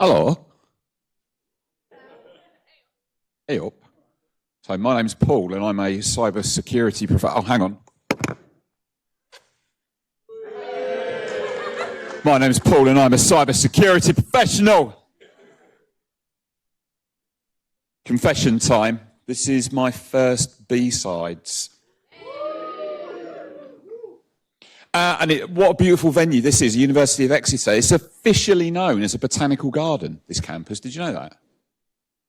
Hello. Hey up. So my name's Paul and I'm a cyber security professional. Oh, hang on. My name's Paul and I'm a cyber security professional. Confession time. This is my first B-sides. What a beautiful venue this is, the University of Exeter. It's officially known as a botanical garden, this campus. Did you know that?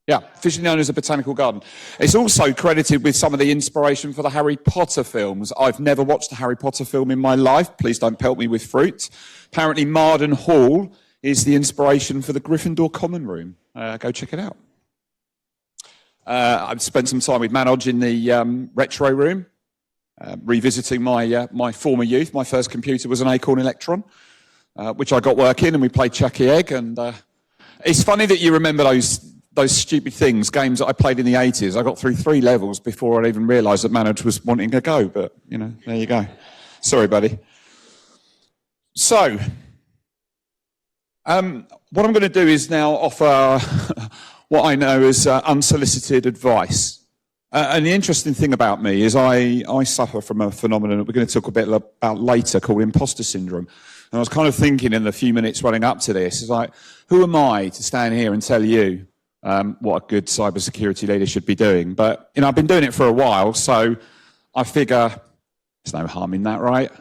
Yeah, officially known as a botanical garden. It's also credited with some of the inspiration for the Harry Potter films. I've never watched a Harry Potter film in my life. Please don't pelt me with fruit. Apparently Marden Hall is the inspiration for the Gryffindor Common Room. Go check it out. I've spent some time with Manoj in the retro room. Revisiting my former youth. My first computer was an Acorn Electron, which I got working, and we played Chucky Egg. And it's funny that you remember those stupid things, games that I played in the 80s. I got through 3 levels before I even realised that Manoj was wanting to go. But, you know, there you go. Sorry, buddy. So, what I'm going to do is now offer what I know as unsolicited advice. And the interesting thing about me is I suffer from a phenomenon that we're going to talk a bit about later called imposter syndrome. And I was kind of thinking in the few minutes running up to this, it's like, who am I to stand here and tell you what a good cybersecurity leader should be doing? But, you know, I've been doing it for a while, so I figure there's no harm in that, right?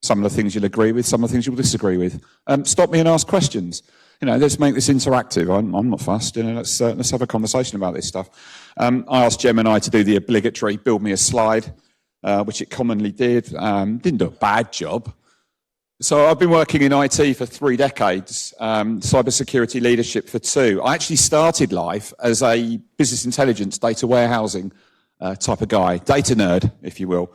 Some of the things you'll agree with, some of the things you'll disagree with. Stop me and ask questions. You know, let's make this interactive. I'm not fussed. You know, let's have a conversation about this stuff. I asked Gemini to do the obligatory build me a slide, which it commonly did. Didn't do a bad job. So I've been working in IT for 3 decades, cybersecurity leadership for 2. I actually started life as a business intelligence, data warehousing type of guy, data nerd, if you will.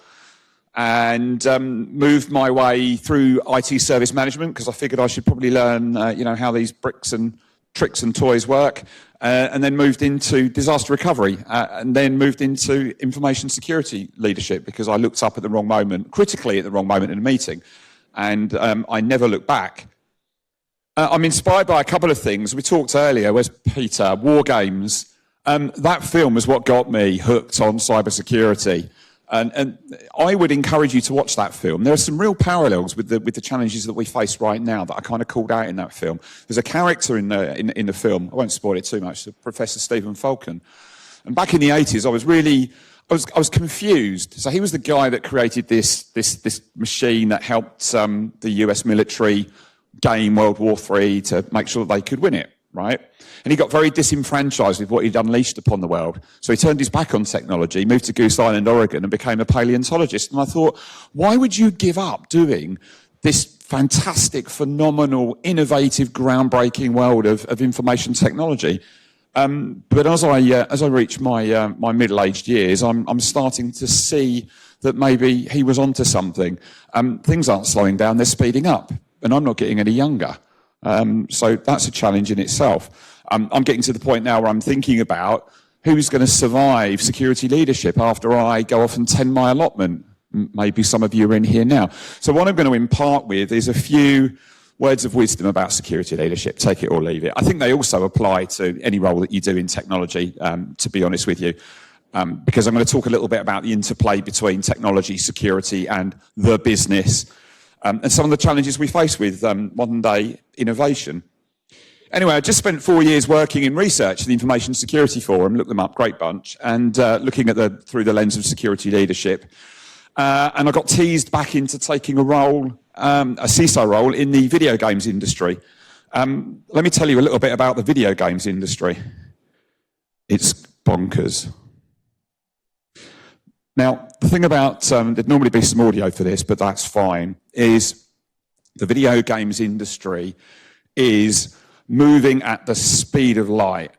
And moved my way through IT service management because I figured I should probably learn, you know, how these bricks and tricks and toys work, and then moved into disaster recovery, and then moved into information security leadership because I looked up at the wrong moment, critically at the wrong moment in a meeting, and I never looked back. I'm inspired by a couple of things. We talked earlier, where's Peter? War Games. That film was what got me hooked on cybersecurity. And I would encourage you to watch that film. There are some real parallels with the challenges that we face right now that I kind of called out in that film. There's a character in the film, I won't spoil it too much, Professor Stephen Falcon. And back in the 80s, I was confused. So he was the guy that created this machine that helped the US military gain World War III to make sure that they could win it, right? And he got very disenfranchised with what he'd unleashed upon the world. So he turned his back on technology, moved to Goose Island, Oregon, and became a paleontologist. And I thought, why would you give up doing this fantastic, phenomenal, innovative, groundbreaking world of information technology? But as I reach my middle-aged years, I'm starting to see that maybe he was onto something. Things aren't slowing down, they're speeding up. And I'm not getting any younger. So that's a challenge in itself. I'm getting to the point now where I'm thinking about who's going to survive security leadership after I go off and tend my allotment. Maybe some of you are in here now. So what I'm going to impart with is a few words of wisdom about security leadership. Take it or leave it. I think they also apply to any role that you do in technology, to be honest with you. Because I'm going to talk a little bit about the interplay between technology, security, and the business. And some of the challenges we face with modern day innovation. Anyway, I just spent 4 years working in research at the Information Security Forum, looked them up, great bunch, and looking at through the lens of security leadership. And I got teased back into taking a role, a CISO role in the video games industry. Let me tell you a little bit about the video games industry. It's bonkers. Now, the thing about, there'd normally be some audio for this, but that's fine, is the video games industry is moving at the speed of light.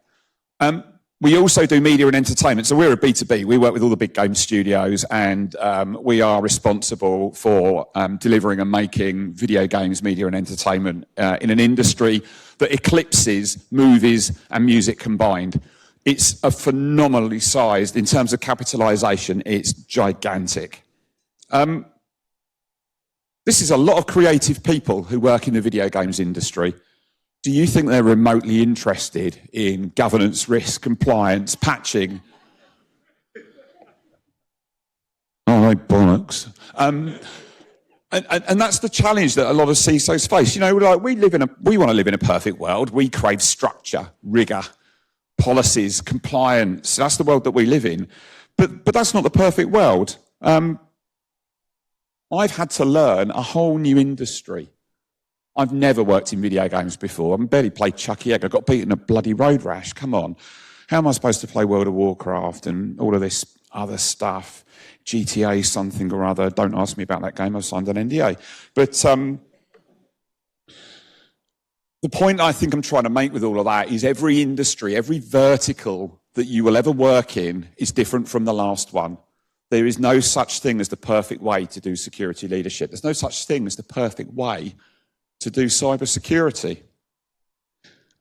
We also do media and entertainment. So we're a B2B. We work with all the big game studios, and we are responsible for delivering and making video games, media and entertainment in an industry that eclipses movies and music combined. It's a phenomenally sized, in terms of capitalization, it's gigantic. This is a lot of creative people who work in the video games industry. do you think they're remotely interested in governance, risk, compliance, patching? Oh, bollocks. And that's the challenge that a lot of CISOs face. You know, like we want to live in a perfect world. We crave structure, rigor, policies, compliance. That's the world that we live in. But that's not the perfect world. I've had to learn a whole new industry. I've never worked in video games before. I've barely played Chucky Egg. I got beaten a bloody road rash. Come on. How am I supposed to play World of Warcraft and all of this other stuff? GTA something or other. Don't ask me about that game. I've signed an NDA. But the point I think I'm trying to make with all of that is every industry, every vertical that you will ever work in is different from the last one. There is no such thing as the perfect way to do security leadership. There's no such thing as the perfect way to do cybersecurity.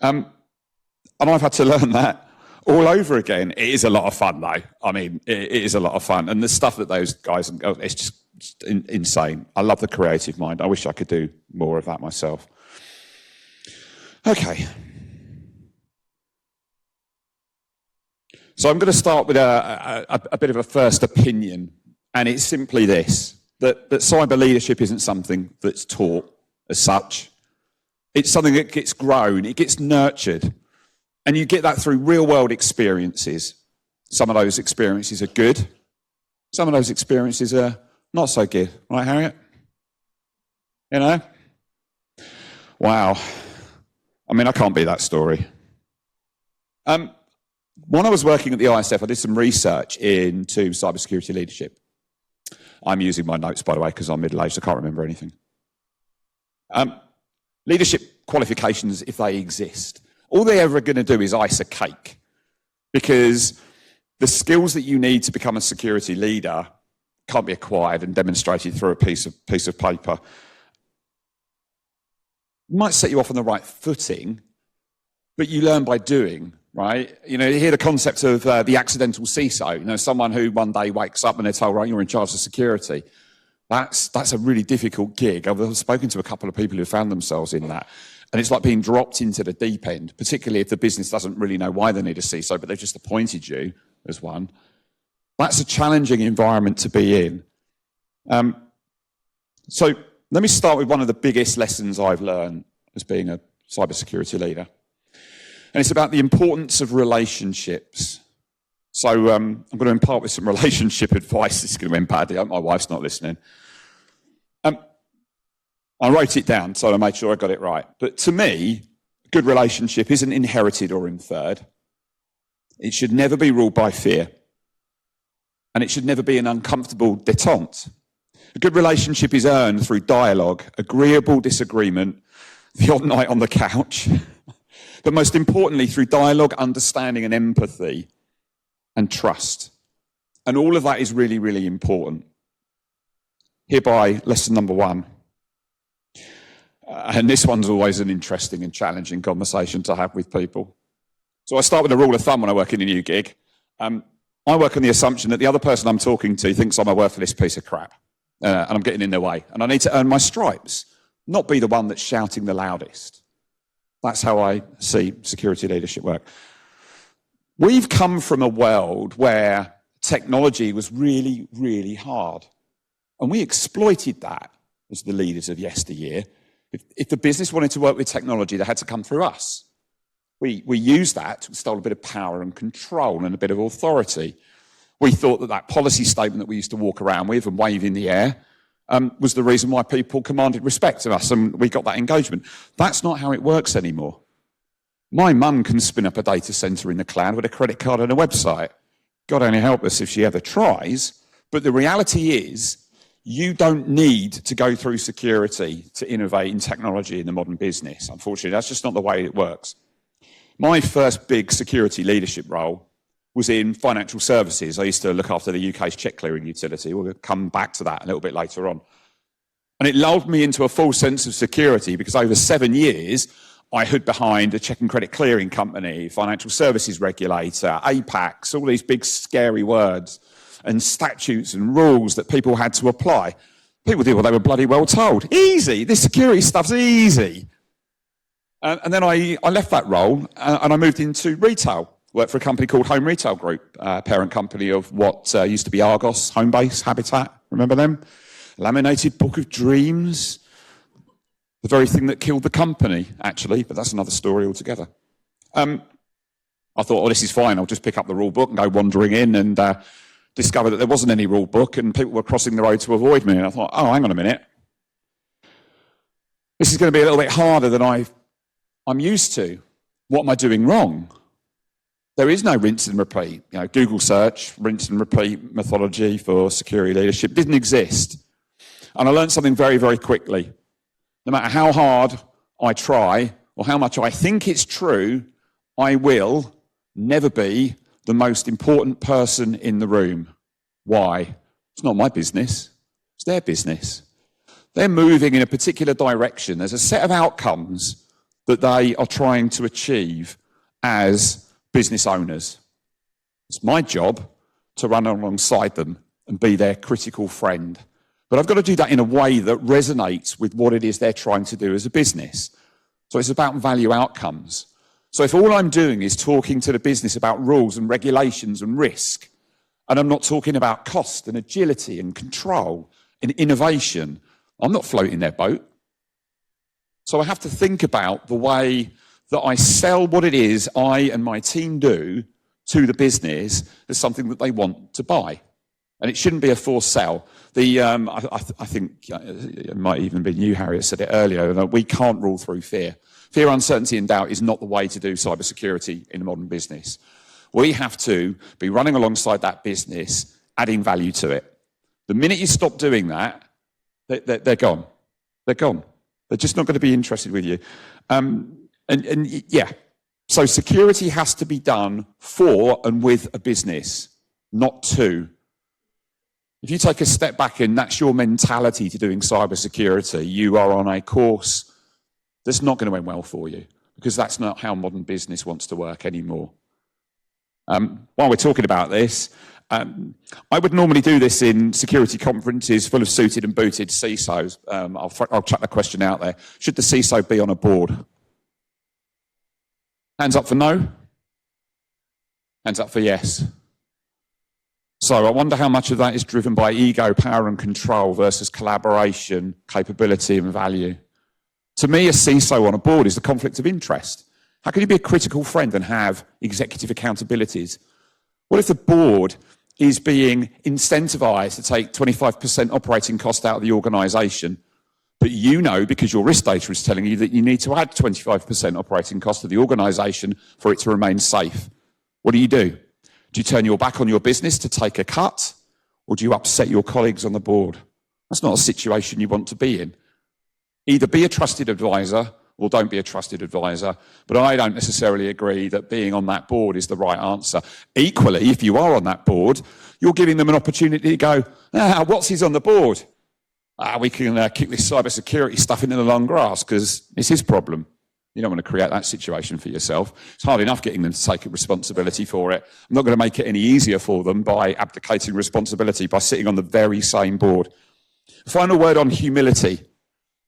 And I've had to learn that all over again. It is a lot of fun, though. I mean, it is a lot of fun. And the stuff that those guys, it's just insane. I love the creative mind. I wish I could do more of that myself. Okay. So I'm going to start with a bit of a first opinion, and it's simply this, that cyber leadership isn't something that's taught as such. It's something that gets grown, it gets nurtured, and you get that through real-world experiences. Some of those experiences are good, some of those experiences are not so good. Right, Harriet? You know? Wow. I mean, I can't be that story. When I was working at the ISF, I did some research into cybersecurity leadership. I'm using my notes, by the way, because I'm middle-aged. I can't remember anything. Leadership qualifications, if they exist, all they're ever going to do is ice a cake, because the skills that you need to become a security leader can't be acquired and demonstrated through a piece of paper. It might set you off on the right footing, but you learn by doing. Right? You know, you hear the concept of the accidental CISO, you know, someone who one day wakes up and they're told, right, you're in charge of security. That's a really difficult gig. I've spoken to a couple of people who found themselves in that. And it's like being dropped into the deep end, particularly if the business doesn't really know why they need a CISO, but they've just appointed you as one. That's a challenging environment to be in. So let me start with one of the biggest lessons I've learned as being a cybersecurity leader. And it's about the importance of relationships. So I'm going to impart with some relationship advice. This is going to end badly. I hope my wife's not listening. I wrote it down, so I made sure I got it right. But to me, a good relationship isn't inherited or inferred. It should never be ruled by fear. And it should never be an uncomfortable détente. A good relationship is earned through dialogue, agreeable disagreement, the odd night on the couch, but most importantly, through dialogue, understanding and empathy and trust. And all of that is really, really important. Hereby, lesson number one. And this one's always an interesting and challenging conversation to have with people. So I start with a rule of thumb when I work in a new gig. I work on the assumption that the other person I'm talking to thinks I'm a worthless piece of crap. And I'm getting in their way. And I need to earn my stripes, not be the one that's shouting the loudest. That's how I see security leadership work. We've come from a world where technology was really, really hard. And we exploited that as the leaders of yesteryear. If the business wanted to work with technology, they had to come through us. We used that to install a bit of power and control and a bit of authority. We thought that policy statement that we used to walk around with and wave in the air was the reason why people commanded respect of us, and we got that engagement. That's not how it works anymore. My mum can spin up a data center in the cloud with a credit card and a website. God only help us if she ever tries. But the reality is, you don't need to go through security to innovate in technology in the modern business. Unfortunately, that's just not the way it works. My first big security leadership role was in financial services. I used to look after the UK's check clearing utility. We'll come back to that a little bit later on. And it lulled me into a false sense of security because over 7 years, I hid behind a check and credit clearing company, financial services regulator, APACs, all these big scary words and statutes and rules that people had to apply. People did what they were bloody well told. Easy. This security stuff's easy. And then I left that role and I moved into retail. Worked for a company called Home Retail Group, parent company of what used to be Argos, Homebase, Habitat. Remember them? Laminated Book of Dreams. The very thing that killed the company, actually, but that's another story altogether. I thought, oh, this is fine. I'll just pick up the rule book and go wandering in and discover that there wasn't any rule book and people were crossing the road to avoid me. And I thought, oh, hang on a minute. This is going to be a little bit harder than I'm used to. What am I doing wrong? There is no rinse and repeat. You know, Google search, rinse and repeat methodology for security leadership didn't exist. And I learned something very, very quickly. No matter how hard I try or how much I think it's true, I will never be the most important person in the room. Why? It's not my business. It's their business. They're moving in a particular direction. There's a set of outcomes that they are trying to achieve as business owners. It's my job to run alongside them and be their critical friend. But I've got to do that in a way that resonates with what it is they're trying to do as a business. So it's about value outcomes. So if all I'm doing is talking to the business about rules and regulations and risk, and I'm not talking about cost and agility and control and innovation, I'm not floating their boat. So I have to think about the way that I sell what it is I and my team do to the business as something that they want to buy. And it shouldn't be a forced sell. I think it might even be you, Harriet, said it earlier, that we can't rule through fear. Fear, uncertainty and doubt is not the way to do cybersecurity in a modern business. We have to be running alongside that business, adding value to it. The minute you stop doing that, they're gone. They're gone. They're just not going to be interested with you. So security has to be done for and with a business, not to. If you take a step back and that's your mentality to doing cybersecurity, you are on a course that's not going to end well for you, because that's not how modern business wants to work anymore. While we're talking about this, I would normally do this in security conferences full of suited and booted CISOs. I'll chuck the question out there. Should the CISO be on a board? Hands up for no. Hands up for yes. So I wonder how much of that is driven by ego, power and control versus collaboration, capability and value. To me, a CISO on a board is the conflict of interest. How can you be a critical friend and have executive accountabilities? What if the board is being incentivized to take 25% operating cost out of the organisation, but you know, because your risk data is telling you that you need to add 25% operating cost to the organisation for it to remain safe? What do? Do you turn your back on your business to take a cut, or do you upset your colleagues on the board? That's not a situation you want to be in. Either be a trusted advisor or don't be a trusted advisor. But I don't necessarily agree that being on that board is the right answer. Equally, if you are on that board, you're giving them an opportunity to go, what's he's on the board? We can kick this cybersecurity stuff into the long grass because it's his problem. You don't want to create that situation for yourself. It's hard enough getting them to take responsibility for it. I'm not going to make it any easier for them by abdicating responsibility by sitting on the very same board. Final word on humility.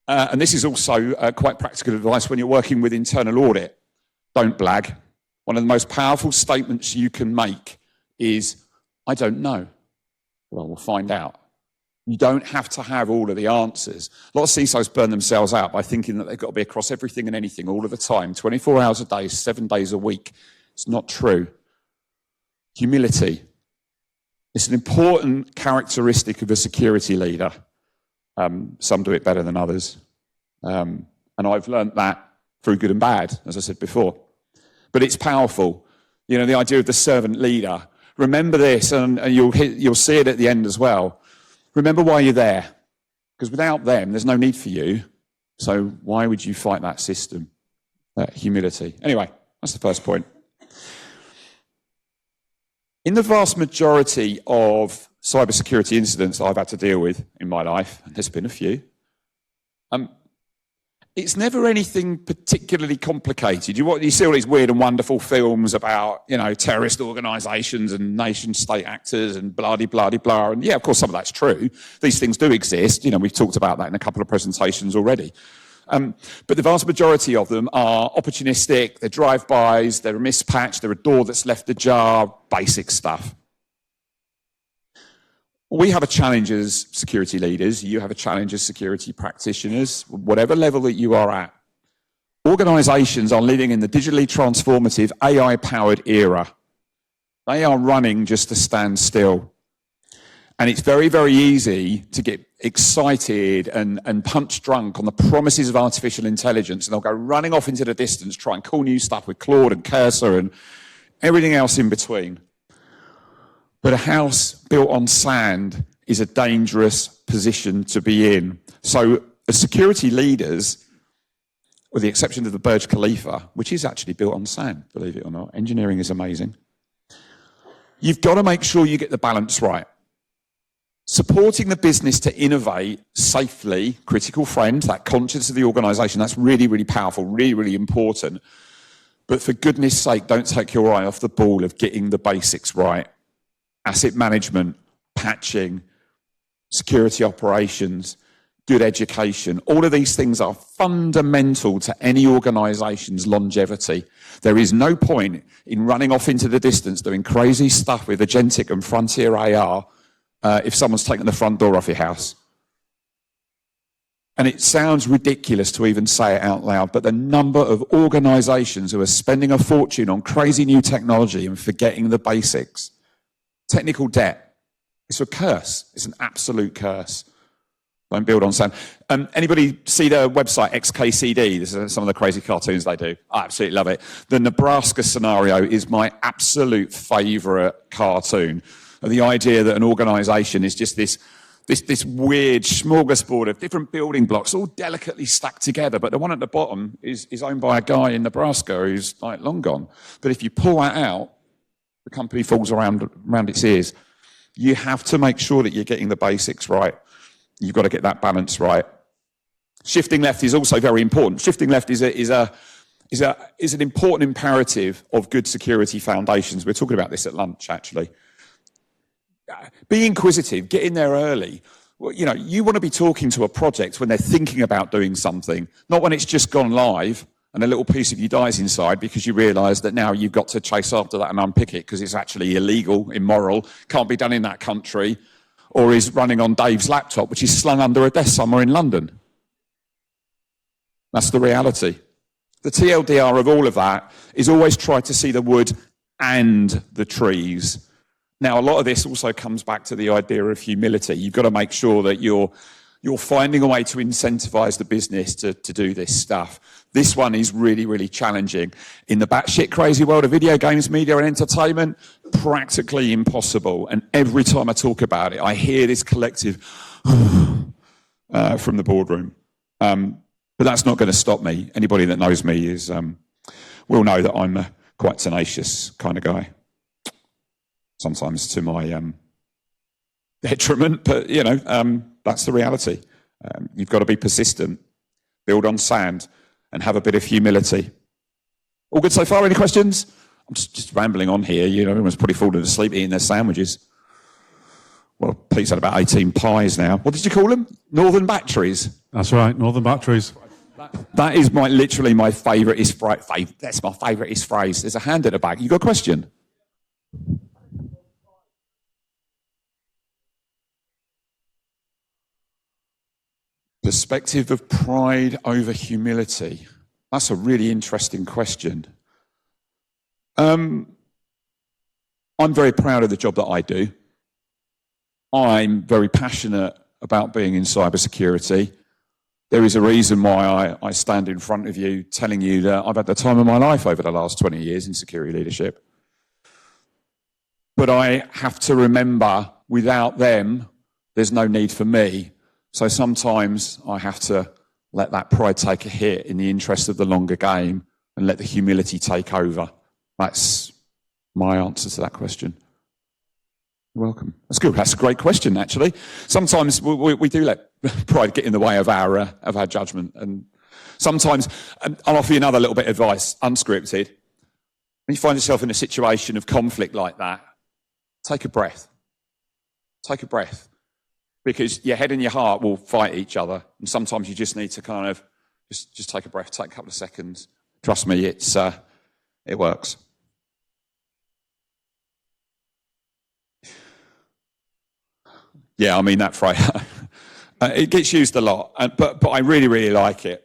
And this is also quite practical advice when you're working with internal audit. Don't blag. One of the most powerful statements you can make is, I don't know. Well, we'll find out. You don't have to have all of the answers. A lot of CISOs burn themselves out by thinking that they've got to be across everything and anything all of the time, 24 hours a day, 7 days a week. It's not true. Humility. It's an important characteristic of a security leader. Some do it better than others. And I've learnt that through good and bad, as I said before. But it's powerful. You know, the idea of the servant leader. Remember this, and you'll see it at the end as well. Remember why you're there. Because without them, there's no need for you. So why would you fight that system? Humility. Anyway, that's the first point. In the vast majority of cybersecurity incidents I've had to deal with in my life, and there's been a few, it's never anything particularly complicated. You see all these weird and wonderful films about, you know, terrorist organisations and nation-state actors and blah-de-blah-de-blah. And yeah, of course, some of that's true. These things do exist. You know, we've talked about that in a couple of presentations already. But the vast majority of them are opportunistic, they're drive-bys, they're a mispatch, they're a door that's left ajar, basic stuff. We have a challenge as security leaders, you have a challenge as security practitioners, whatever level that you are at. Organisations are living in the digitally transformative, AI-powered era. They are running just to stand still. And it's very, very easy to get excited and punch drunk on the promises of artificial intelligence, and they'll go running off into the distance, trying cool new stuff with Claude and Cursor and everything else in between. But a house built on sand is a dangerous position to be in. So as security leaders, with the exception of the Burj Khalifa, which is actually built on sand, believe it or not, engineering is amazing, you've got to make sure you get the balance right. Supporting the business to innovate safely, critical friend, that conscience of the organisation, that's really, really powerful, really, really important. But for goodness sake, don't take your eye off the ball of getting the basics right. Asset management, patching, security operations, good education. All of these things are fundamental to any organisation's longevity. There is no point in running off into the distance doing crazy stuff with Agentic and Frontier AR if someone's taken the front door off your house. And it sounds ridiculous to even say it out loud, but the number of organisations who are spending a fortune on crazy new technology and forgetting the basics. Technical debt. It's a curse. It's an absolute curse. Don't build on sand. Anybody see the website XKCD? This is some of the crazy cartoons they do. I absolutely love it. The Nebraska scenario is my absolute favourite cartoon. And the idea that an organisation is just this weird smorgasbord of different building blocks, all delicately stacked together, but the one at the bottom is owned by a guy in Nebraska who's like long gone. But if you pull that out, the company falls around its ears. You have to make sure that you're getting the basics right. You've got to get that balance right. Shifting left is also very important. Shifting left is an important imperative of good security foundations. We're talking about this at lunch, actually. Be inquisitive, get in there early. Well, you know, you want to be talking to a project when they're thinking about doing something, not when it's just gone live and a little piece of you dies inside because you realise that now you've got to chase after that and unpick it because it's actually illegal, immoral, can't be done in that country, or is running on Dave's laptop, which is slung under a desk somewhere in London. That's the reality. The TLDR of all of that is always try to see the wood and the trees. Now, a lot of this also comes back to the idea of humility. You've got to make sure that you're finding a way to incentivize the business to do this stuff. This one is really, really challenging. In the batshit crazy world of video games, media and entertainment, practically impossible. And every time I talk about it, I hear this collective from the boardroom. But that's not going to stop me. Anybody that knows me will know that I'm a quite tenacious kind of guy. Sometimes to my detriment, but you know, that's the reality. You've got to be persistent, build on sand, and have a bit of humility. All good so far? Any questions? I'm just rambling on here. You know, everyone's probably fallen asleep eating their sandwiches. Well, Pete's had about 18 pies now. What did you call them? Northern batteries. That's right, Northern batteries. That is literally my favouriteest phrase. That's my favouriteest phrase. There's a hand at the back. You got a question? Perspective of pride over humility. That's a really interesting question. I'm very proud of the job that I do. I'm very passionate about being in cybersecurity. There is a reason why I stand in front of you telling you that I've had the time of my life over the last 20 years in security leadership. But I have to remember, without them, there's no need for me. So sometimes I have to let that pride take a hit in the interest of the longer game and let the humility take over. That's my answer to that question. You're welcome. That's good. That's a great question, actually. Sometimes we do let pride get in the way of our judgment. And sometimes, I'll offer you another little bit of advice, unscripted. When you find yourself in a situation of conflict like that, take a breath. Take a breath. Because your head and your heart will fight each other. And sometimes you just need to kind of Just take a breath, take a couple of seconds. Trust me, it works. Yeah, I mean that phrase. It gets used a lot, but I really, really like it.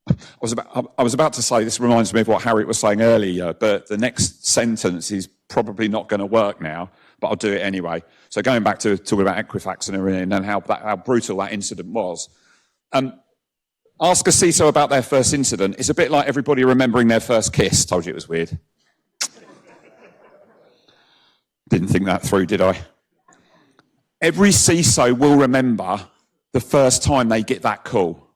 I was about to say, this reminds me of what Harriet was saying earlier, but the next sentence is probably not going to work now, but I'll do it anyway. So going back to talking about Equifax and everything and how brutal that incident was. Ask a CISO about their first incident. It's a bit like everybody remembering their first kiss. Told you it was weird. Didn't think that through, did I? Every CISO will remember the first time they get that call.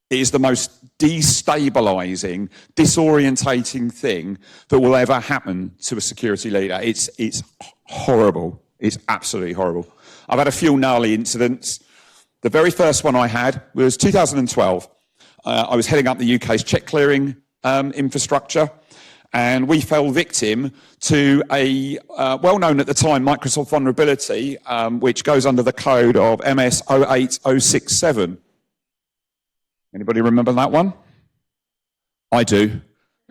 It is the most destabilizing, disorientating thing that will ever happen to a security leader. It's horrible. It's absolutely horrible. I've had a few gnarly incidents. The very first one I had was 2012. I was heading up the UK's check clearing infrastructure, and we fell victim to a well-known at the time Microsoft vulnerability, which goes under the code of MS 08067. Anybody remember that one? I do.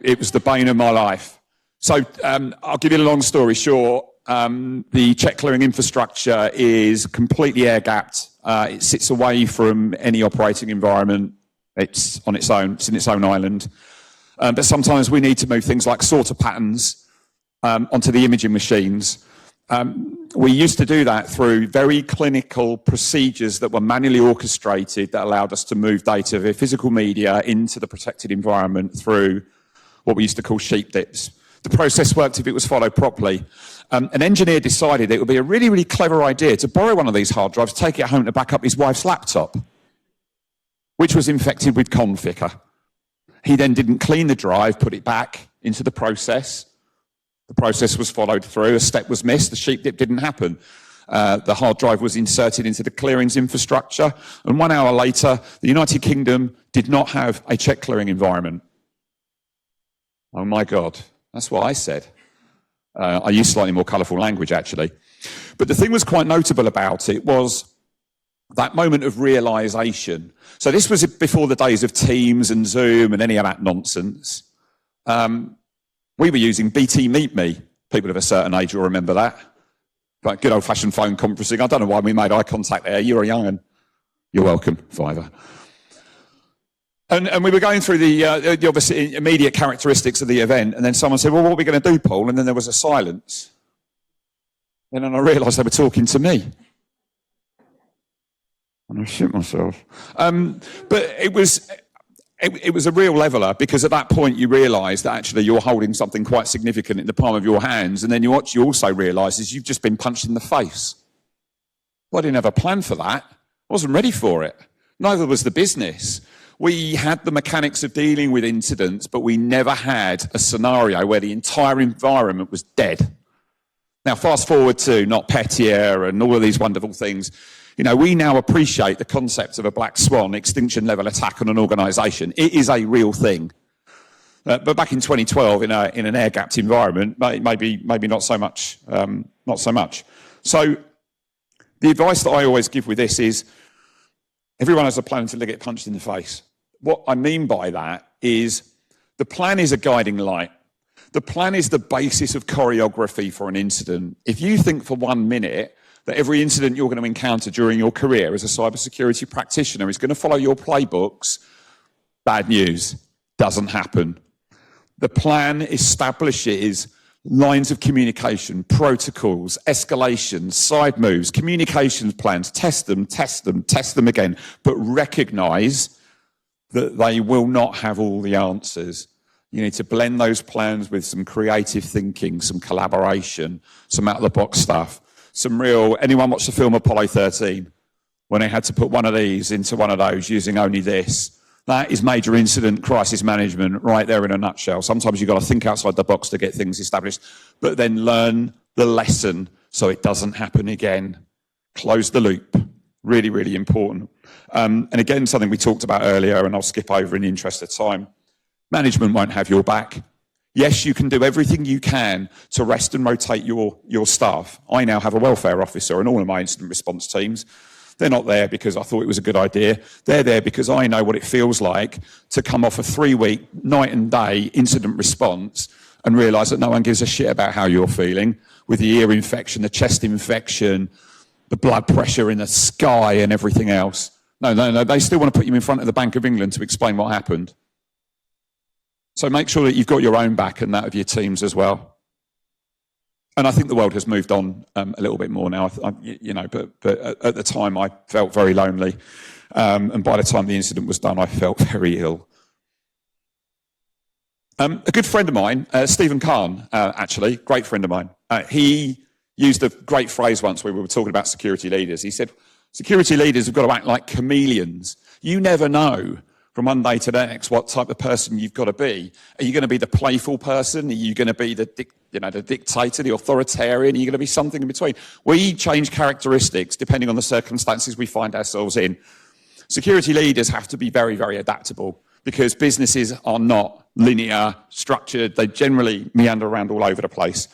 It was the bane of my life. So I'll give you a long story short. The check clearing infrastructure is completely air-gapped. It sits away from any operating environment. It's on its own. It's in its own island. But sometimes we need to move things like sorter patterns onto the imaging machines. We used to do that through very clinical procedures that were manually orchestrated that allowed us to move data via physical media into the protected environment through what we used to call sheep dips. The process worked if it was followed properly. An engineer decided it would be a really, really clever idea to borrow one of these hard drives, take it home to back up his wife's laptop, which was infected with Conficker. He then didn't clean the drive, put it back into the process. The process was followed through, a step was missed, the sheep dip didn't happen. The hard drive was inserted into the clearings infrastructure, and 1 hour later, the United Kingdom did not have a check clearing environment. Oh my God, that's what I said. I used slightly more colourful language, actually. But the thing was quite notable about it was that moment of realisation. So this was before the days of Teams and Zoom and any of that nonsense. We were using BT Meet Me. People of a certain age will remember that. Like good old-fashioned phone conferencing. I don't know why we made eye contact there. You were young and you're welcome, Fiverr. And we were going through the obviously immediate characteristics of the event, and then someone said, well, what are we going to do, Paul? And then there was a silence. And then I realised they were talking to me. And I shit myself. But it was a real leveler, because at that point you realise that actually you're holding something quite significant in the palm of your hands, and then what you also realise is you've just been punched in the face. Well, I didn't have a plan for that. I wasn't ready for it. Neither was the business. We had the mechanics of dealing with incidents, but we never had a scenario where the entire environment was dead. Now, fast forward to NotPetya and all of these wonderful things. You know, we now appreciate the concept of a black swan extinction level attack on an organisation. It is a real thing. But back in 2012, in an air-gapped environment, maybe not so much. So the advice that I always give with this is everyone has a plan until they get punched in the face. What I mean by that is the plan is a guiding light. The plan is the basis of choreography for an incident. If you think for 1 minute that every incident you're going to encounter during your career as a cybersecurity practitioner is going to follow your playbooks, bad news. Doesn't happen. The plan establishes lines of communication, protocols, escalations, side moves, communications plans. Test them again, but recognise that they will not have all the answers. You need to blend those plans with some creative thinking, some collaboration, some out-of-the-box stuff. Anyone watch the film Apollo 13? When they had to put one of these into one of those using only this. That is major incident crisis management right there in a nutshell. Sometimes you've got to think outside the box to get things established, but then learn the lesson so it doesn't happen again. Close the loop. Really, really important. And again, something we talked about earlier, and I'll skip over in the interest of time. Management won't have your back. Yes, you can do everything you can to rest and rotate your staff. I now have a welfare officer in all of my incident response teams. They're not there because I thought it was a good idea. They're there because I know what it feels like to come off a 3-week, night and day incident response and realise that no one gives a shit about how you're feeling with the ear infection, the chest infection, the blood pressure in the sky and everything else. No, they still want to put you in front of the Bank of England to explain what happened. So make sure that you've got your own back and that of your teams as well. And I think the world has moved on a little bit more now, but at the time I felt very lonely. And by the time the incident was done, I felt very ill. A good friend of mine, Stephen Kahn, actually, great friend of mine, he used a great phrase once when we were talking about security leaders. He said, security leaders have got to act like chameleons. You never know from one day to the next what type of person you've got to be. Are you going to be the playful person? Are you going to be the dictator, the authoritarian? Are you going to be something in between? We change characteristics depending on the circumstances we find ourselves in. Security leaders have to be very, very adaptable because businesses are not linear, structured. They generally meander around all over the place.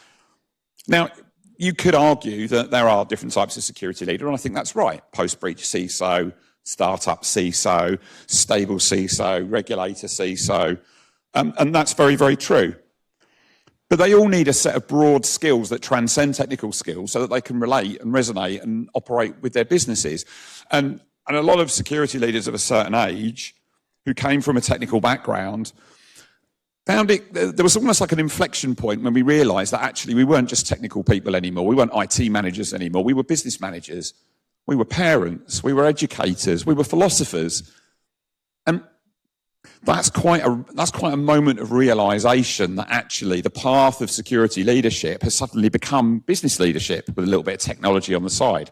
Now, you could argue that there are different types of security leader, and I think that's right. Post-breach CISO, startup CISO, stable CISO, regulator CISO, and that's very, very true. But they all need a set of broad skills that transcend technical skills so that they can relate and resonate and operate with their businesses. And a lot of security leaders of a certain age who came from a technical background found there was almost like an inflection point when we realised that actually we weren't just technical people anymore. We weren't IT managers anymore. We were business managers. We were parents. We were educators. We were philosophers. And that's quite a moment of realisation that actually the path of security leadership has suddenly become business leadership with a little bit of technology on the side.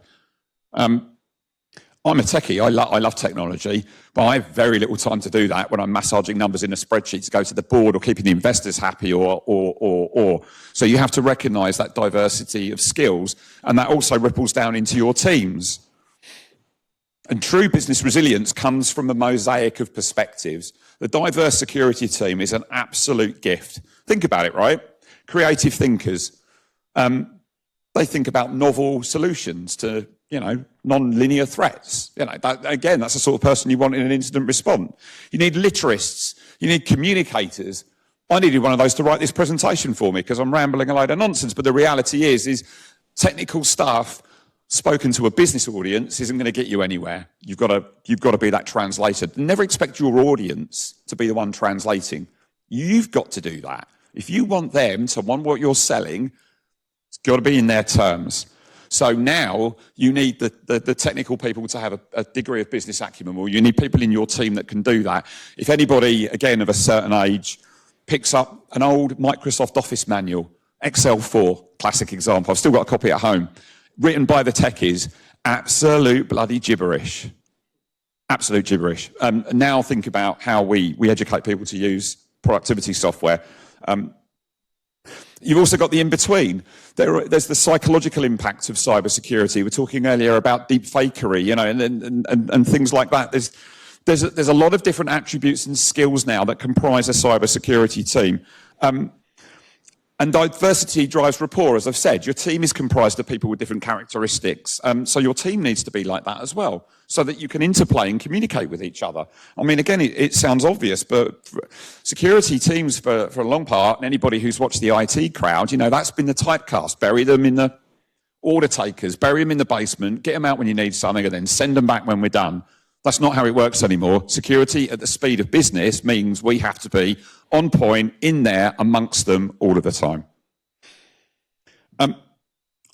I'm a techie. I love technology, but I have very little time to do that when I'm massaging numbers in a spreadsheet to go to the board or keeping the investors happy or. So you have to recognise that diversity of skills, and that also ripples down into your teams. And true business resilience comes from a mosaic of perspectives. The diverse security team is an absolute gift. Think about it, right? Creative thinkers. They think about novel solutions to non-linear threats. That's the sort of person you want in an incident response. You need literasts. You need communicators. I needed one of those to write this presentation for me because I'm rambling a load of nonsense. But the reality is technical stuff spoken to a business audience isn't going to get you anywhere. You've got to be that translator. Never expect your audience to be the one translating. You've got to do that. If you want them to want what you're selling, it's got to be in their terms. So now you need the technical people to have a degree of business acumen, or you need people in your team that can do that. If anybody, again, of a certain age, picks up an old Microsoft Office manual, Excel 4, classic example, I've still got a copy at home, written by the techies, absolute bloody gibberish. Absolute gibberish. Now think about how we educate people to use productivity software. You've also got the in-between. There's the psychological impact of cybersecurity. We were talking earlier about deep fakery, and things like that. There's a lot of different attributes and skills now that comprise a cybersecurity team. And diversity drives rapport, as I've said. Your team is comprised of people with different characteristics. So your team needs to be like that as well, so that you can interplay and communicate with each other. I mean, again, it sounds obvious, but security teams for a long part, and anybody who's watched the IT crowd, that's been the typecast. Bury them in the order takers, bury them in the basement, get them out when you need something, and then send them back when we're done. That's not how it works anymore. Security at the speed of business means we have to be on point, in there, amongst them all of the time.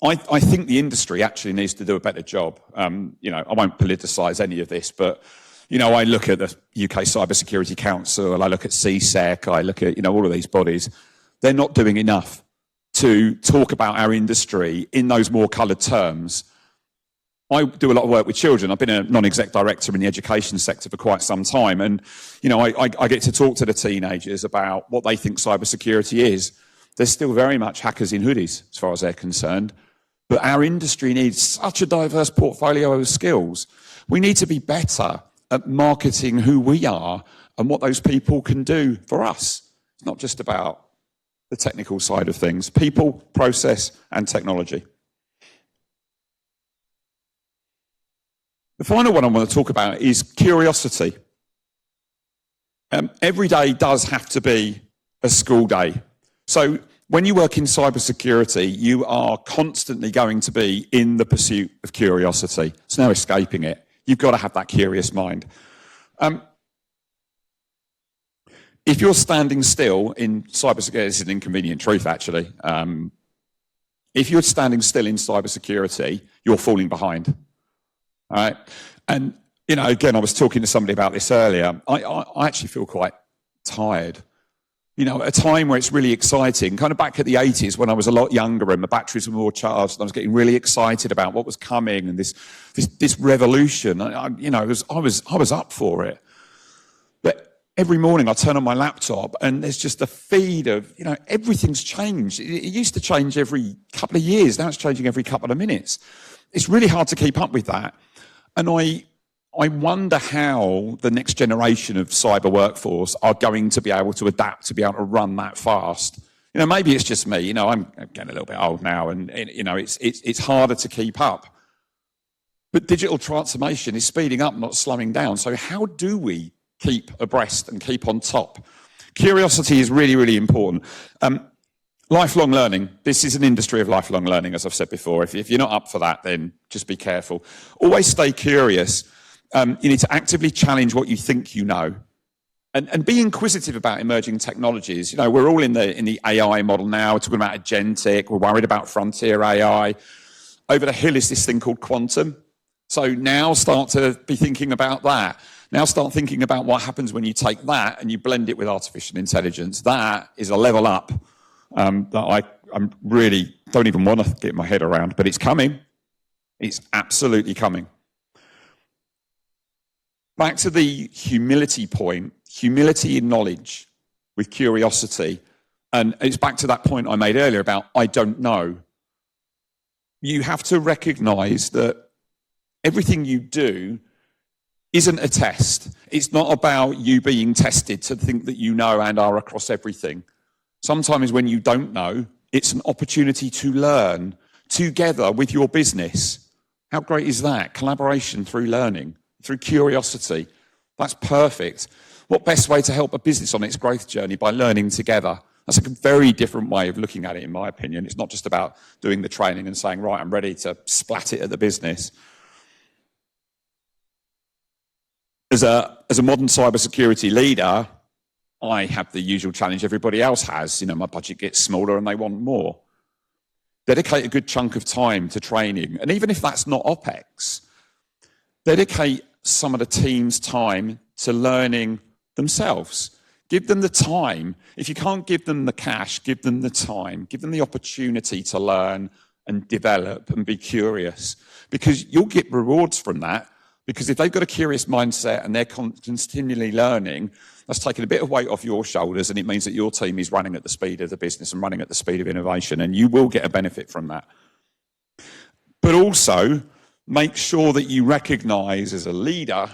I think the industry actually needs to do a better job. I won't politicise any of this, but, I look at the UK Cybersecurity Council, I look at CSEC, I look at, all of these bodies. They're not doing enough to talk about our industry in those more coloured terms. I do a lot of work with children. I've been a non-exec director in the education sector for quite some time. And, I get to talk to the teenagers about what they think cybersecurity is. They're still very much hackers in hoodies, as far as they're concerned. But our industry needs such a diverse portfolio of skills. We need to be better at marketing who we are and what those people can do for us. It's not just about the technical side of things. People, process, and technology. The final one I want to talk about is curiosity. Every day does have to be a school day. So when you work in cybersecurity, you are constantly going to be in the pursuit of curiosity. There's no escaping it. You've got to have that curious mind. If you're standing still in cybersecurity, this is an inconvenient truth actually. If you're standing still in cybersecurity, you're falling behind. All right? And, you know, again, I was talking to somebody about this earlier. I actually feel quite tired. You know, at a time where it's really exciting, kind of back at the 80s when I was a lot younger and the batteries were more charged and I was getting really excited about what was coming and this revolution. You know, I was up for it. But every morning I turn on my laptop and there's just a feed of, you know, everything's changed. It used to change every couple of years. Now it's changing every couple of minutes. It's really hard to keep up with that. And I wonder how the next generation of cyber workforce are going to be able to adapt to be able to run that fast. You know, maybe it's just me. You know, I'm getting a little bit old now, and you know, it's harder to keep up. But digital transformation is speeding up, not slowing down. So how do we keep abreast and keep on top? Curiosity is really, really important. Lifelong learning. This is an industry of lifelong learning, as I've said before. If you're not up for that, then just be careful. Always stay curious. You need to actively challenge what you think you know. And be inquisitive about emerging technologies. You know, we're all in the AI model now. We're talking about agentic. We're worried about frontier AI. Over the hill is this thing called quantum. So now start to be thinking about that. Now start thinking about what happens when you take that and you blend it with artificial intelligence. That is a level up that I'm really don't even want to get my head around, but it's coming. It's absolutely coming. Back to the humility point, humility in knowledge with curiosity. And it's back to that point I made earlier about I don't know. You have to recognize that everything you do isn't a test. It's not about you being tested to think that you know and are across everything. Sometimes when you don't know, it's an opportunity to learn together with your business. How great is that? Collaboration through learning, through curiosity. That's perfect. What best way to help a business on its growth journey by learning together? That's a very different way of looking at it, in my opinion. It's not just about doing the training and saying, right, I'm ready to splat it at the business. As a modern cybersecurity leader, I have the usual challenge everybody else has. You know, my budget gets smaller and they want more. Dedicate a good chunk of time to training. And even if that's not OPEX, dedicate some of the team's time to learning themselves. Give them the time. If you can't give them the cash, give them the time. Give them the opportunity to learn and develop and be curious. Because you'll get rewards from that. Because if they've got a curious mindset and they're continually learning, that's taking a bit of weight off your shoulders, and it means that your team is running at the speed of the business and running at the speed of innovation, and you will get a benefit from that. But also, make sure that you recognize as a leader,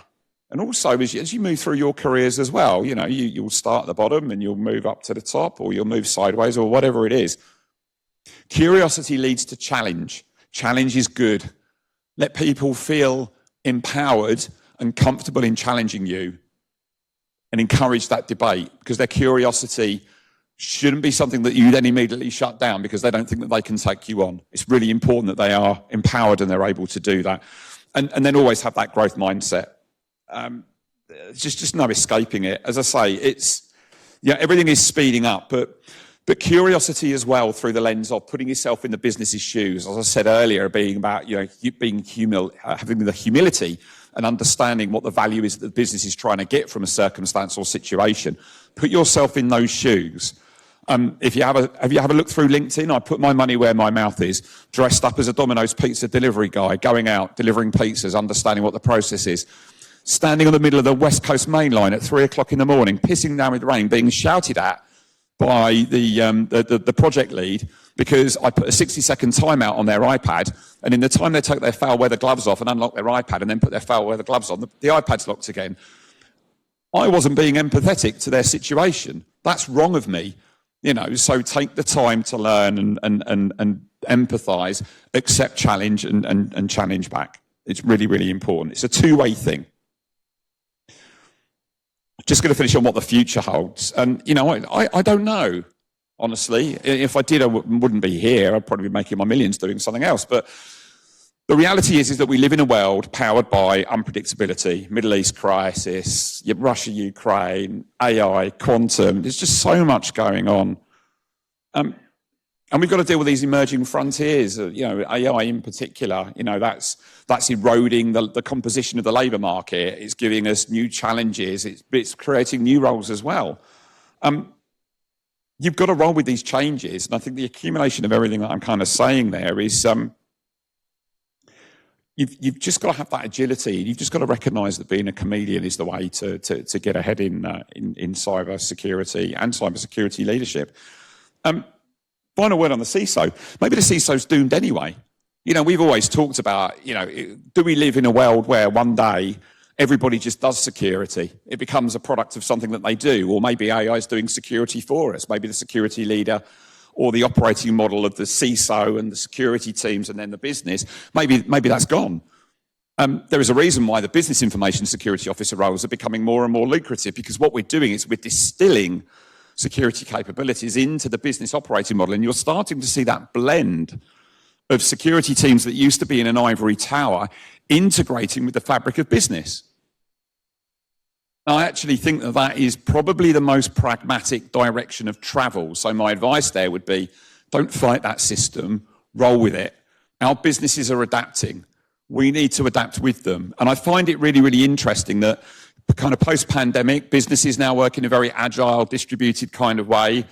and also as you move through your careers as well, you know, you'll start at the bottom and you'll move up to the top, or you'll move sideways, or whatever it is. Curiosity leads to challenge. Challenge is good. Let people feel empowered and comfortable in challenging you, and encourage that debate, because their curiosity shouldn't be something that you then immediately shut down because they don't think that they can take you on. It's really important that they are empowered and they're able to do that. And then always have that growth mindset. Just no escaping it. As I say, everything is speeding up, but curiosity as well through the lens of putting yourself in the business's shoes. As I said earlier, being about, you know, having the humility and understanding what the value is that the business is trying to get from a circumstance or situation. Put yourself in those shoes. If you have a look through LinkedIn, I put my money where my mouth is, dressed up as a Domino's pizza delivery guy, going out, delivering pizzas, understanding what the process is, standing on the middle of the West Coast main line at 3 o'clock in the morning, pissing down with rain, being shouted at by the project lead because I put a 60-second timeout on their iPad, and in the time they take their foul weather gloves off and unlock their iPad and then put their foul weather gloves on, the iPad's locked again. I wasn't being empathetic to their situation. That's wrong of me, you know. So take the time to learn and empathise, accept challenge and challenge back. It's really, really important. It's a two-way thing. Just going to finish on what the future holds. And, you know, I don't know, honestly. If I did, I wouldn't be here. I'd probably be making my millions doing something else. But the reality is that we live in a world powered by unpredictability, Middle East crisis, Russia, Ukraine, AI, quantum. There's just so much going on. And we've got to deal with these emerging frontiers, you know, AI in particular. You know, that's eroding the composition of the labour market. It's giving us new challenges. It's creating new roles as well. You've got to roll with these changes. And I think the accumulation of everything that I'm kind of saying there is you've just got to have that agility. You've just got to recognise that being a chameleon is the way to get ahead in cyber security and cyber security leadership. Final word on the CISO. Maybe the CISO's doomed anyway. You know, we've always talked about, you know, do we live in a world where one day everybody just does security? It becomes a product of something that they do, or maybe AI is doing security for us. Maybe the security leader or the operating model of the CISO and the security teams and then the business, maybe that's gone. There is a reason why the business information security officer roles are becoming more and more lucrative, because what we're doing is we're distilling security capabilities into the business operating model, and you're starting to see that blend of security teams that used to be in an ivory tower integrating with the fabric of business. I actually think that that is probably the most pragmatic direction of travel. So my advice there would be, don't fight that system, roll with it. Our businesses are adapting. We need to adapt with them. And I find it really, really interesting that kind of post-pandemic, businesses now work in a very agile, distributed kind of way.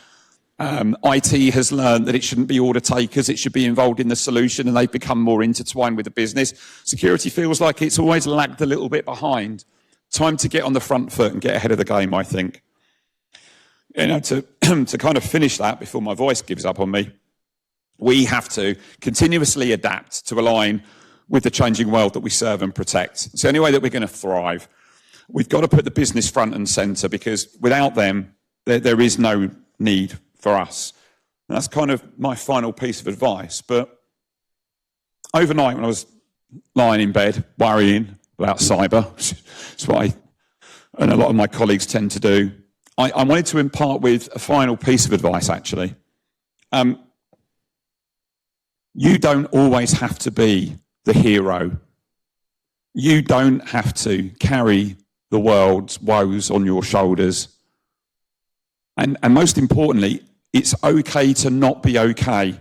IT has learned that it shouldn't be order takers, it should be involved in the solution, and they've become more intertwined with the business. Security feels like it's always lagged a little bit behind. Time to get on the front foot and get ahead of the game, I think. You know, to kind of finish that before my voice gives up on me, we have to continuously adapt to align with the changing world that we serve and protect. It's the only way that we're going to thrive. We've got to put the business front and centre, because without them, there is no need for us. And that's kind of my final piece of advice. But overnight, when I was lying in bed worrying about cyber, that's what I and a lot of my colleagues tend to do, I wanted to impart with a final piece of advice, actually. You don't always have to be the hero. You don't have to carry the world's woes on your shoulders. And most importantly, it's okay to not be okay.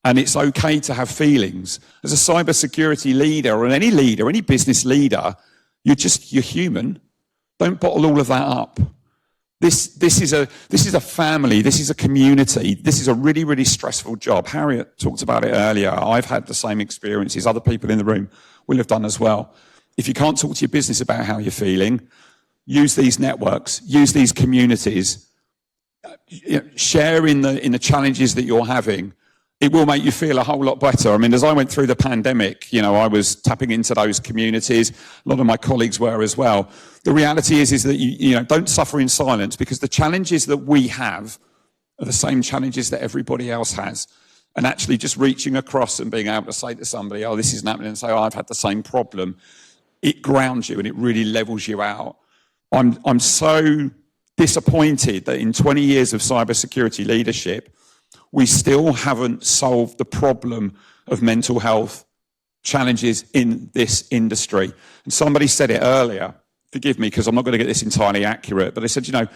And it's okay to have feelings. As a cybersecurity leader, or any leader, any business leader, you're human. Don't bottle all of that up. This is a family, this is a community, this is a really, really stressful job. Harriet talked about it earlier. I've had the same experiences. Other people in the room will have done as well. If you can't talk to your business about how you're feeling, use these networks, use these communities, share in the challenges that you're having. It will make you feel a whole lot better. I mean, as I went through the pandemic, you know, I was tapping into those communities. A lot of my colleagues were as well. The reality is that you know, don't suffer in silence, because the challenges that we have are the same challenges that everybody else has. And actually just reaching across and being able to say to somebody, oh, this isn't happening, and say, oh, I've had the same problem. It grounds you and it really levels you out. I'm so disappointed that in 20 years of cybersecurity leadership, we still haven't solved the problem of mental health challenges in this industry. And somebody said it earlier, forgive me because I'm not going to get this entirely accurate, but they said, you know,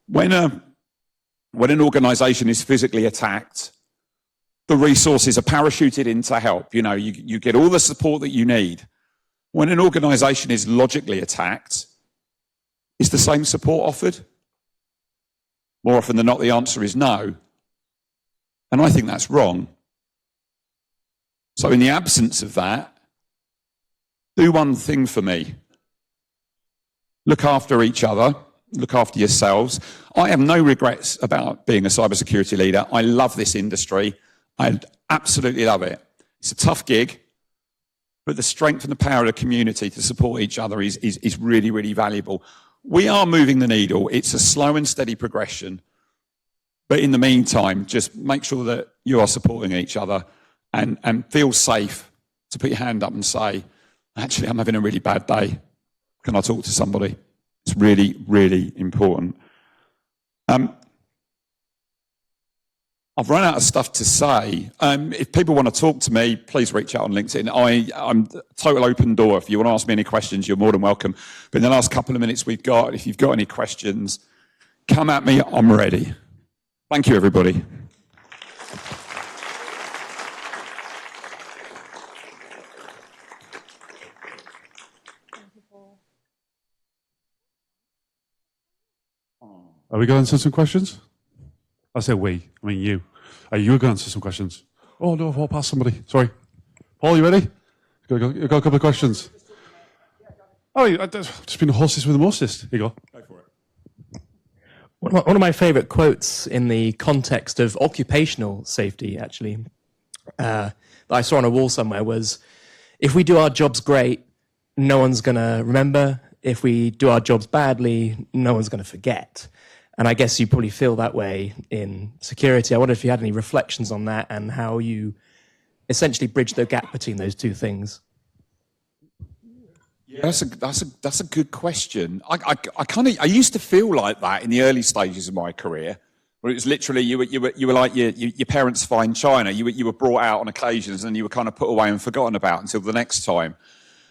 when an organization is physically attacked, the resources are parachuted in to help. You know, you get all the support that you need. When an organization is logically attacked, is the same support offered? More often than not, the answer is no. And I think that's wrong. So in the absence of that, do one thing for me. Look after each other. Look after yourselves. I have no regrets about being a cybersecurity leader. I love this industry. I absolutely love it. It's a tough gig, but the strength and the power of the community to support each other is really, really valuable. We are moving the needle. It's a slow and steady progression. But in the meantime, just make sure that you are supporting each other and feel safe to put your hand up and say, actually, I'm having a really bad day. Can I talk to somebody? It's really, really important. I've run out of stuff to say. If people want to talk to me, please reach out on LinkedIn. I'm total open door. If you want to ask me any questions, you're more than welcome. But in the last couple of minutes we've got, if you've got any questions, come at me, I'm ready. Thank you, everybody. Are we going to answer some questions? I say we, I mean you. Are you going to answer some questions? Oh no, I'll pass somebody. Sorry. Paul, you ready? You've got a couple of questions. Oh, I've just been a horses with a mostest. Here you go. Go for it. One of my favourite quotes in the context of occupational safety, actually, that I saw on a wall somewhere was, if we do our jobs great, no one's going to remember. If we do our jobs badly, no one's going to forget. And I guess you probably feel that way in security. I wonder if you had any reflections on that and how you essentially bridge the gap between those two things. Yeah, that's a good question. I used to feel like that in the early stages of my career, where it was literally you were like your parents' fine china. You were brought out on occasions and you were kind of put away and forgotten about until the next time.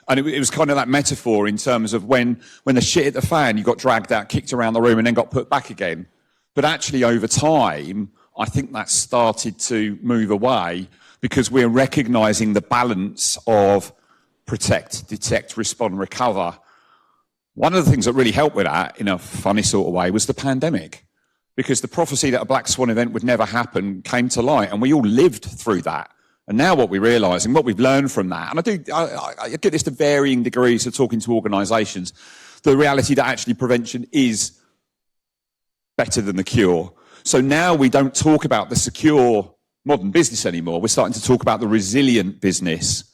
And it was kind of that metaphor in terms of when the shit hit the fan, you got dragged out, kicked around the room, and then got put back again. But actually, over time, I think that started to move away because we're recognising the balance of protect, detect, respond, recover. One of the things that really helped with that, in a funny sort of way, was the pandemic. Because the prophecy that a black swan event would never happen came to light, and we all lived through that. And now what we realise and what we've learned from that, and I get this to varying degrees of talking to organisations, the reality that actually prevention is better than the cure. So now we don't talk about the secure modern business anymore. We're starting to talk about the resilient business.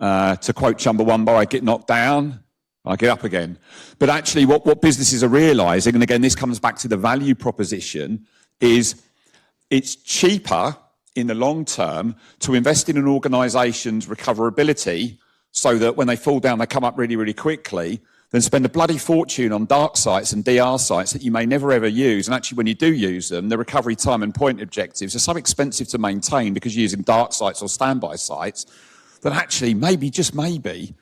To quote Chumbawamba, I get knocked down, I get up again. But actually what businesses are realising, and again this comes back to the value proposition, is it's cheaper in the long term to invest in an organisation's recoverability so that when they fall down, they come up really, really quickly, than spend a bloody fortune on dark sites and DR sites that you may never ever use. And actually, when you do use them, the recovery time and point objectives are so expensive to maintain because you're using dark sites or standby sites that actually, maybe, just maybe,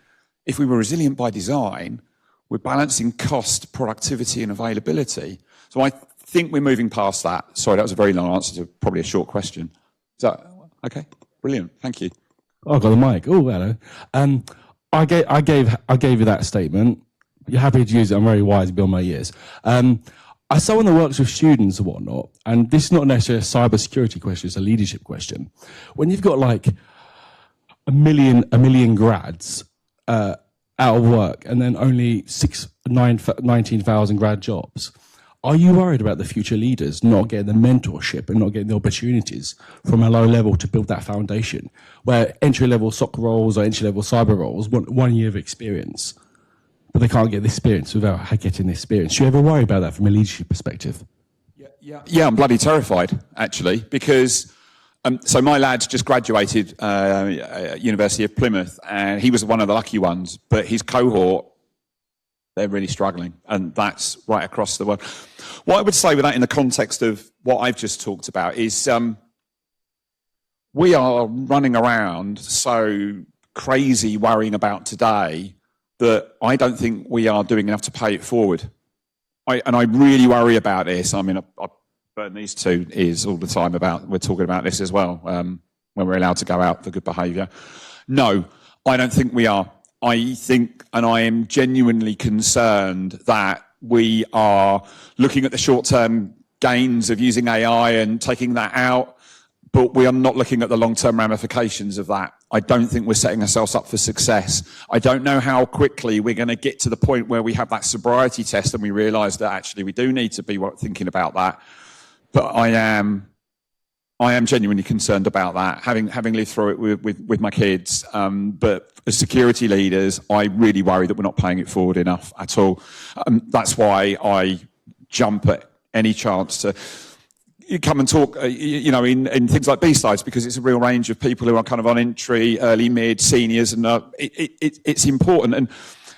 if we were resilient by design, we're balancing cost, productivity and availability. So I think we're moving past that. Sorry, that was a very long answer to probably a short question. Is that okay? Brilliant. Thank you. Oh, I got the mic. Oh, hello. I gave you that statement. You're happy to use it. I'm very wise beyond my years. As someone that works with students and whatnot, and this is not necessarily a cybersecurity question, it's a leadership question. When you've got like a million grads out of work and then only 19,000 grad jobs, are you worried about the future leaders not getting the mentorship and not getting the opportunities from a low level to build that foundation? Where entry-level SOC roles or entry-level cyber roles want 1 year of experience, but they can't get the experience without getting the experience. Do you ever worry about that from a leadership perspective? Yeah, I'm bloody terrified, actually, because so my lad's just graduated University of Plymouth, and he was one of the lucky ones, but his cohort, they're really struggling, and that's right across the world. What I would say with that in the context of what I've just talked about is we are running around so crazy worrying about today that I don't think we are doing enough to pay it forward. And I really worry about this. I mean, I burn these two ears all the time we're talking about this as well, when we're allowed to go out for good behaviour. No, I don't think we are. I think, and I am genuinely concerned that we are looking at the short-term gains of using AI and taking that out, but we are not looking at the long-term ramifications of that. I don't think we're setting ourselves up for success. I don't know how quickly we're going to get to the point where we have that sobriety test and we realise that actually we do need to be thinking about that. But I am genuinely concerned about that, having lived through it with my kids. But as security leaders, I really worry that we're not paying it forward enough at all. That's why I jump at any chance to you come and talk, in things like B-sides, because it's a real range of people who are kind of on entry, early, mid, seniors, and it's important.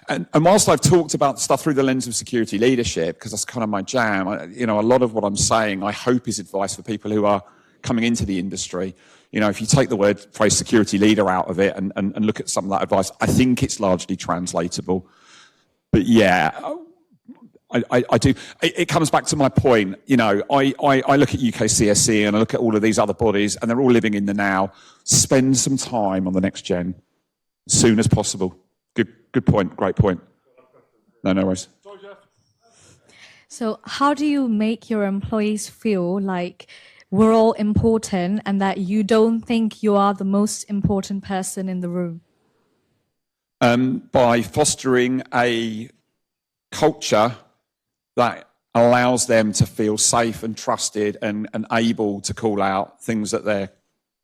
And whilst I've talked about stuff through the lens of security leadership, because that's kind of my jam, a lot of what I'm saying, I hope, is advice for people who are coming into the industry. If you take the phrase security leader out of it and look at some of that advice, I think it's largely translatable. But yeah, I do. It comes back to my point. I look at UKCSC and I look at all of these other bodies, and they're all living in the now. Spend some time on the next gen as soon as possible. Good point. Great point. No worries. So how do you make your employees feel like we're all important and that you don't think you are the most important person in the room? By fostering a culture that allows them to feel safe and trusted and able to call out things that they're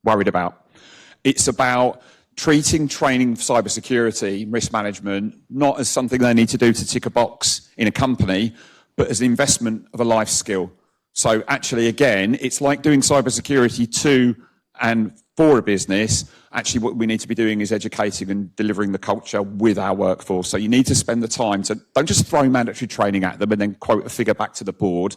worried about. It's about treating training for cybersecurity, risk management, not as something they need to do to tick a box in a company, but as an investment of a life skill. So actually, again, it's like doing cybersecurity to and for a business. Actually, what we need to be doing is educating and delivering the culture with our workforce. So you need to spend the time to, don't just throw mandatory training at them and then quote a figure back to the board.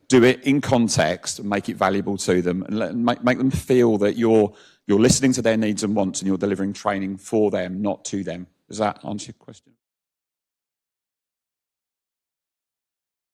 Do it in context and make it valuable to them, and make them feel that you're listening to their needs and wants, and you're delivering training for them, not to them. Does that answer your question?